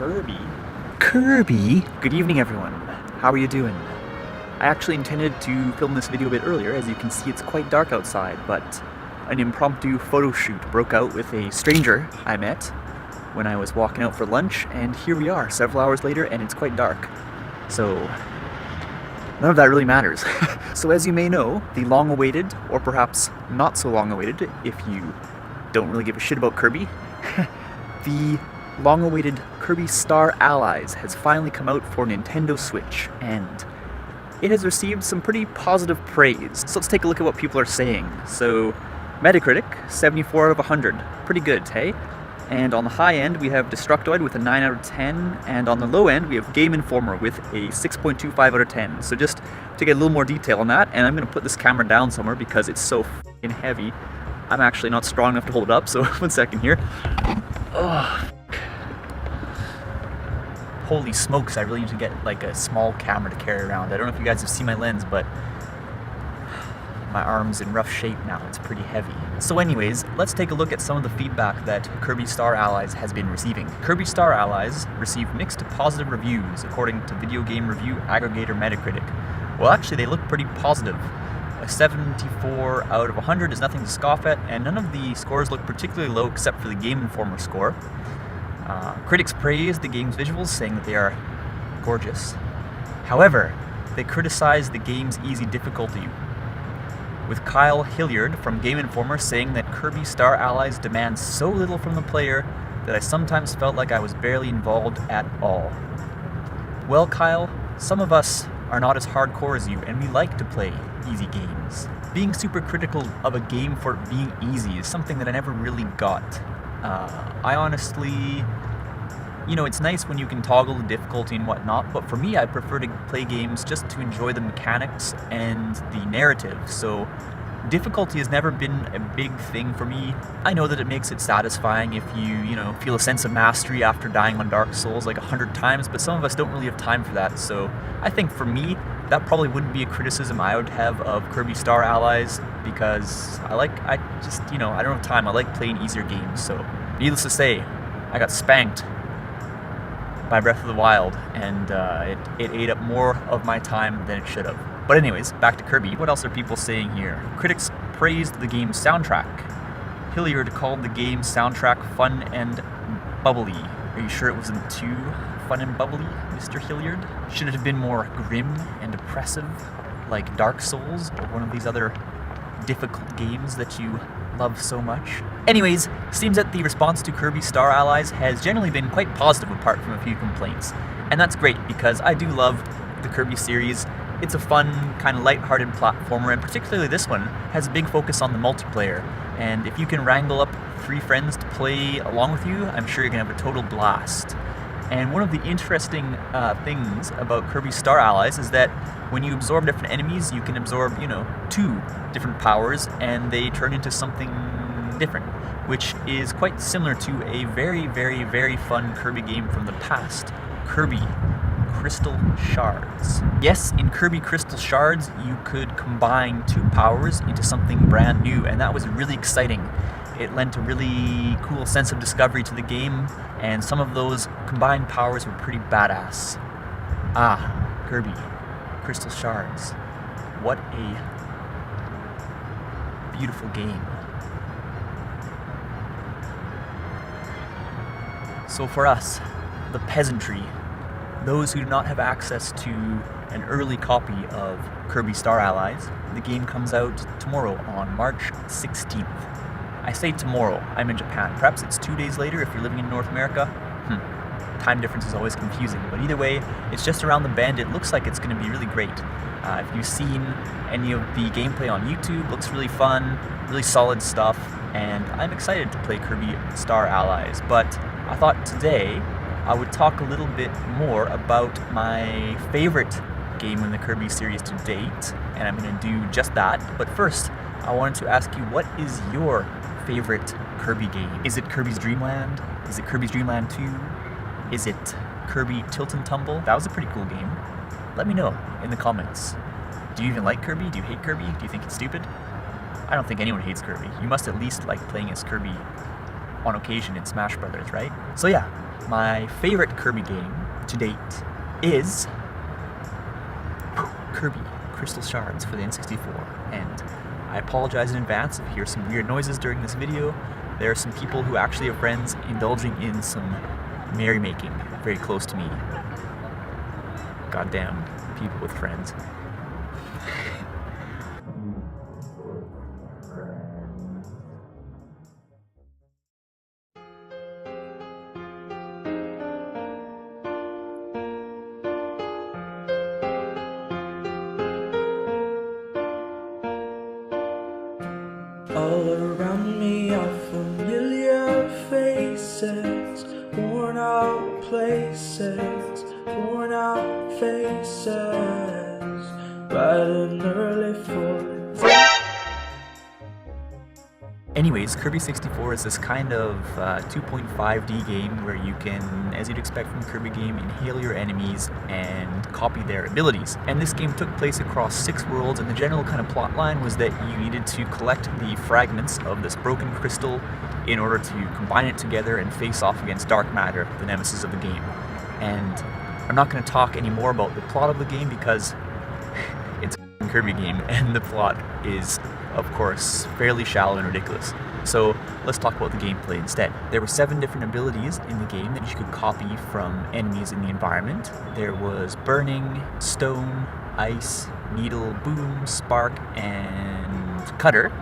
Kirby. Kirby? Good evening, everyone. How are you doing? I actually intended to film this video a bit earlier. As you can see, it's quite dark outside, but an impromptu photo shoot broke out with a stranger I met when I was walking out for lunch, and here we are several hours later and it's quite dark. So none of that really matters. So as you may know, the long-awaited, or perhaps not so long-awaited if you don't really give a shit about Kirby, the long-awaited Kirby Star Allies has finally come out for Nintendo Switch, and it has received some pretty positive praise. So let's take a look at what people are saying. So Metacritic, 74 out of 100. Pretty good, hey? And on the high end, we have Destructoid with a 9 out of 10, and on the low end, we have Game Informer with a 6.25 out of 10. So just to get a little more detail on that, and I'm going to put this camera down somewhere because it's so f***ing heavy. I'm actually not strong enough to hold it up, so one second here. Oh. Holy smokes, I really need to get like a small camera to carry around. I don't know if you guys have seen my lens, but my arm's in rough shape now. It's pretty heavy. So anyways, let's take a look at some of the feedback that Kirby Star Allies has been receiving. Kirby Star Allies received mixed to positive reviews according to video game review aggregator Metacritic. Well, actually they look pretty positive. A 74 out of 100 is nothing to scoff at, and none of the scores look particularly low except for the Game Informer score. Critics praise the game's visuals, saying that they are gorgeous. However, they criticize the game's easy difficulty, with Kyle Hilliard from Game Informer saying that Kirby Star Allies demands so little from the player that I sometimes felt like I was barely involved at all. Well, Kyle, some of us are not as hardcore as you, and we like to play easy games. Being super critical of a game for it being easy is something that I never really got. I honestly, you know, it's nice when you can toggle the difficulty and whatnot, but for me, I prefer to play games just to enjoy the mechanics and the narrative, so difficulty has never been a big thing for me. I know that it makes it satisfying if you know, feel a sense of mastery after dying on Dark Souls like 100 times, but some of us don't really have time for that, so I think for me, that probably wouldn't be a criticism I would have of Kirby Star Allies, because I just, you know, I don't have time. I like playing easier games, so needless to say, I got spanked by Breath of the Wild, and it ate up more of my time than it should have. But anyways, back to Kirby. What else are people saying here? Critics praised the game's soundtrack. Hilliard called the game's soundtrack fun and bubbly. Are you sure it wasn't too fun and bubbly, Mr. Hilliard? Should it have been more grim and depressive, like Dark Souls or one of these other difficult games that you love so much? Anyways, seems that the response to Kirby Star Allies has generally been quite positive apart from a few complaints. And that's great because I do love the Kirby series. It's a fun, kind of light-hearted platformer, and particularly this one has a big focus on the multiplayer. And if you can wrangle up 3 friends to play along with you, I'm sure you're going to have a total blast. And one of the interesting things about Kirby Star Allies is that when you absorb different enemies, you can absorb, you know, 2 different powers, and they turn into something different, which is quite similar to a very, very, very fun Kirby game from the past, Kirby Crystal Shards. Yes, in Kirby Crystal Shards, you could combine 2 powers into something brand new, and that was really exciting. It lent a really cool sense of discovery to the game, and some of those combined powers were pretty badass. Ah, Kirby Crystal Shards. What a beautiful game. So for us, the peasantry, those who do not have access to an early copy of Kirby Star Allies, the game comes out tomorrow on March 16th. I say tomorrow, I'm in Japan. Perhaps it's 2 days later if you're living in North America. Time difference is always confusing, but either way, it's just around the bend. It looks like it's going to be really great. If you've seen any of the gameplay on YouTube, looks really fun, really solid stuff, and I'm excited to play Kirby Star Allies. But I thought today I would talk a little bit more about my favorite game in the Kirby series to date, and I'm going to do just that. But first, I wanted to ask you, what is your favorite Kirby game? Is it Kirby's Dream Land? Is it Kirby's Dream Land 2? Is it Kirby Tilt and Tumble? That was a pretty cool game. Let me know in the comments. Do you even like Kirby? Do you hate Kirby? Do you think it's stupid? I don't think anyone hates Kirby. You must at least like playing as Kirby on occasion in Smash Brothers, right? So yeah, my favorite Kirby game to date is Kirby Crystal Shards for the N64, and I apologize in advance if you hear some weird noises during this video. There are some people who actually have friends indulging in some merrymaking very close to me. Goddamn people with friends. All around me are familiar faces, worn out places, worn out faces, bright and early for Anyways, Kirby 64 is this kind of 2.5D game where you can, as you'd expect from a Kirby game, inhale your enemies and copy their abilities. And this game took place across 6 worlds, and the general kind of plot line was that you needed to collect the fragments of this broken crystal in order to combine it together and face off against Dark Matter, the nemesis of the game. And I'm not going to talk any more about the plot of the game because it's a Kirby game, and the plot is, of course, fairly shallow and ridiculous. So let's talk about the gameplay instead. There were 7 different abilities in the game that you could copy from enemies in the environment. There was burning, stone, ice, needle, boom, spark, and cutter.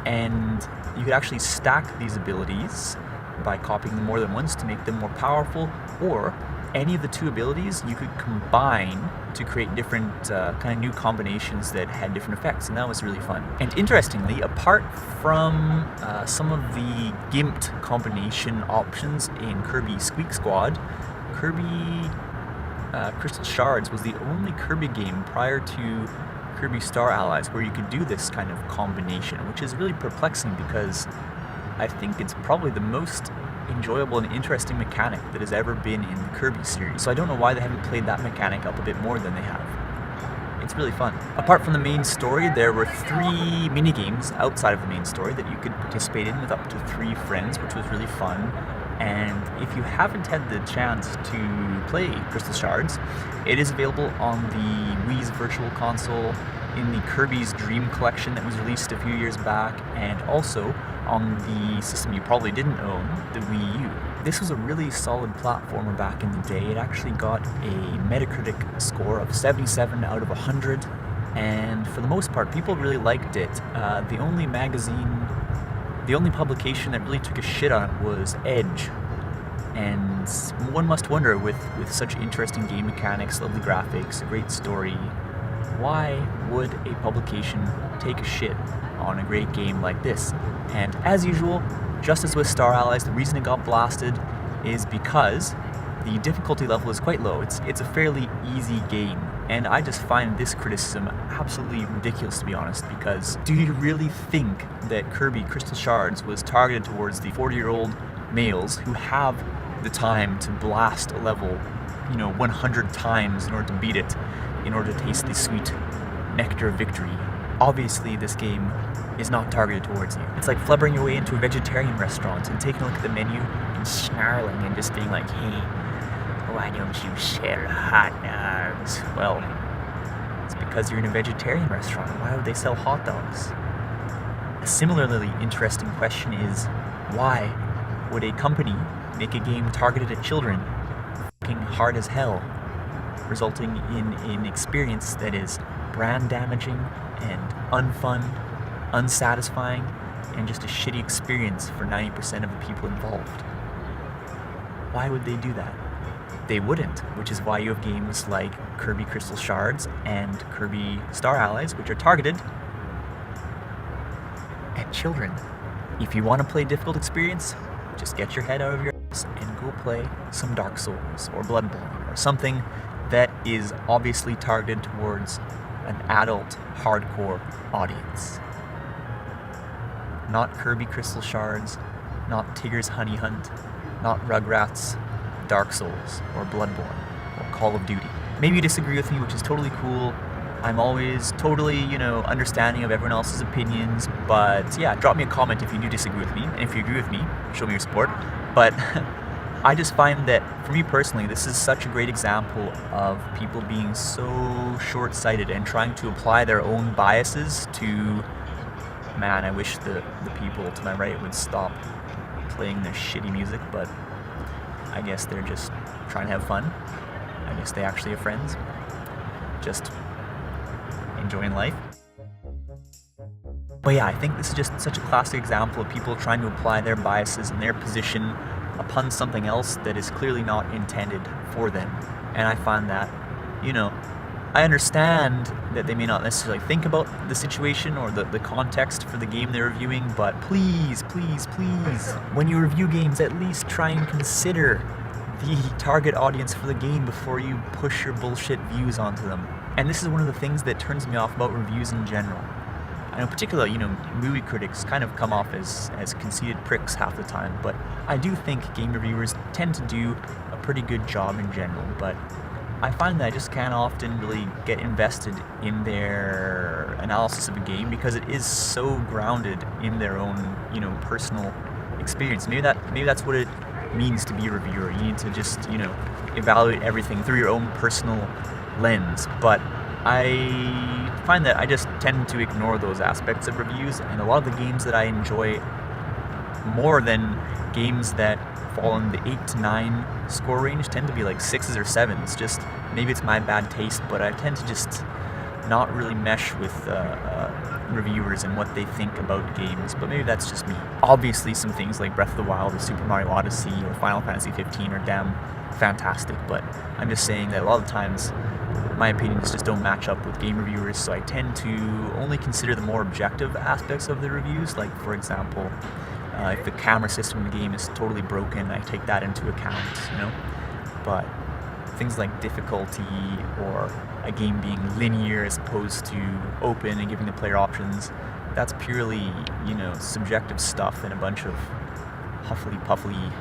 And you could actually stack these abilities by copying them more than once to make them more powerful, or any of the 2 abilities you could combine to create different kind of new combinations that had different effects, and that was really fun. And interestingly, apart from some of the gimped combination options in Kirby Squeak Squad, Kirby Crystal Shards was the only Kirby game prior to Kirby Star Allies where you could do this kind of combination, which is really perplexing because I think it's probably the most enjoyable and interesting mechanic that has ever been in the Kirby series. So I don't know why they haven't played that mechanic up a bit more than they have. It's really fun. Apart from the main story, there were 3 mini-games outside of the main story that you could participate in with up to 3 friends, which was really fun. And if you haven't had the chance to play Crystal Shards, it is available on the Wii's Virtual Console, in the Kirby's Dream Collection that was released a few years back, and also on the system you probably didn't own, the Wii U. This was a really solid platformer back in the day. It actually got a Metacritic score of 77 out of 100, and for the most part, people really liked it. The only publication that really took a shit on it was Edge. And one must wonder, with such interesting game mechanics, lovely graphics, a great story, why would a publication take a shit on a great game like this? And as usual, just as with Star Allies, the reason it got blasted is because the difficulty level is quite low. It's a fairly easy game, and I just find this criticism absolutely ridiculous, to be honest, because do you really think that Kirby Crystal Shards was targeted towards the 40-year-old males who have the time to blast a level, 100 times in order to beat it, in order to taste the sweet nectar of victory? Obviously, this game is not targeted towards you. It's like flubbering your way into a vegetarian restaurant and taking a look at the menu and snarling and just being like, hey, why don't you sell hot dogs? Well, it's because you're in a vegetarian restaurant. Why would they sell hot dogs? A similarly interesting question is, why would a company make a game targeted at children fucking hard as hell, resulting in an experience that is brand damaging and unfun, unsatisfying, and just a shitty experience for 90% of the people involved? Why would they do that? They wouldn't, which is why you have games like Kirby Crystal Shards and Kirby Star Allies, which are targeted at children. If you want to play a difficult experience, just get your head out of your ass and go play some Dark Souls or Bloodborne or something that is obviously targeted towards an adult, hardcore audience. Not Kirby Crystal Shards, not Tigger's Honey Hunt, not Rugrats, Dark Souls, or Bloodborne, or Call of Duty. Maybe you disagree with me, which is totally cool. I'm always totally, understanding of everyone else's opinions, but yeah, drop me a comment if you do disagree with me, and if you agree with me, show me your support. But I just find that, for me personally, this is such a great example of people being so short-sighted and trying to apply their own biases to... Man, I wish the people to my right would stop playing this shitty music, but I guess they're just trying to have fun. I guess they actually have friends. Just enjoying life. But yeah, I think this is just such a classic example of people trying to apply their biases and their position upon something else that is clearly not intended for them. And I find that, you know, I understand that they may not necessarily think about the situation or the context for the game they're reviewing, but please, please, please, when you review games, at least try and consider the target audience for the game before you push your bullshit views onto them. And this is one of the things that turns me off about reviews in general. And in particular, you know, movie critics kind of come off as conceited pricks half the time, but I do think game reviewers tend to do a pretty good job in general, but I find that I just can't often really get invested in their analysis of a game because it is so grounded in their own, you know, personal experience. Maybe that's what it means to be a reviewer. You need to just, you know, evaluate everything through your own personal lens, but I find that I just tend to ignore those aspects of reviews, and a lot of the games that I enjoy more than games that fall in the 8 to 9 score range tend to be like 6s or 7s. Just maybe it's my bad taste, but I tend to just not really mesh with reviewers and what they think about games, but maybe that's just me. Obviously some things like Breath of the Wild or Super Mario Odyssey or Final Fantasy 15 are damn fantastic, but I'm just saying that a lot of times my opinions just don't match up with game reviewers, so I tend to only consider the more objective aspects of the reviews, like for example, if the camera system in the game is totally broken, I take that into account, you know, but things like difficulty or a game being linear as opposed to open and giving the player options, that's purely, you know, subjective stuff and a bunch of huffly-puffly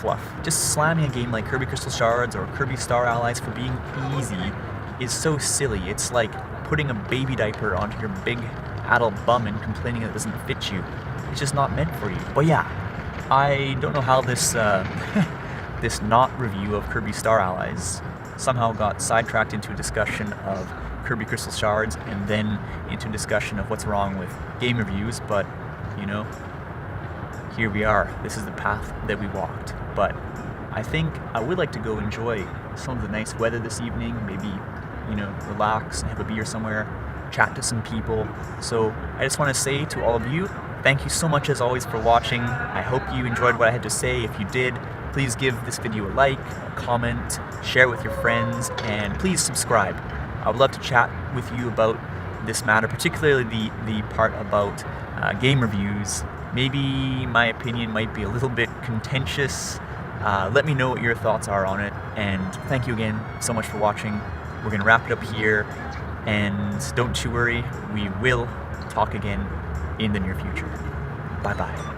fluff. Just slamming a game like Kirby Crystal Shards or Kirby Star Allies for being easy is so silly. It's like putting a baby diaper onto your big adult bum and complaining it doesn't fit you. It's just not meant for you. But yeah, I don't know how this this not review of Kirby Star Allies somehow got sidetracked into a discussion of Kirby Crystal Shards and then into a discussion of what's wrong with game reviews, but you know, here we are. This is the path that we walked. But I think I would like to go enjoy some of the nice weather this evening, maybe, you know, relax and have a beer somewhere, chat to some people. So I just want to say to all of you, thank you so much as always for watching. I hope you enjoyed what I had to say. If you did, please give this video a like, a comment, share it with your friends, and please subscribe. I would love to chat with you about this matter, particularly the part about game reviews. Maybe my opinion might be a little bit contentious. Let me know what your thoughts are on it, and thank you again so much for watching. We're going to wrap it up here, and don't you worry, we will talk again in the near future. Bye-bye.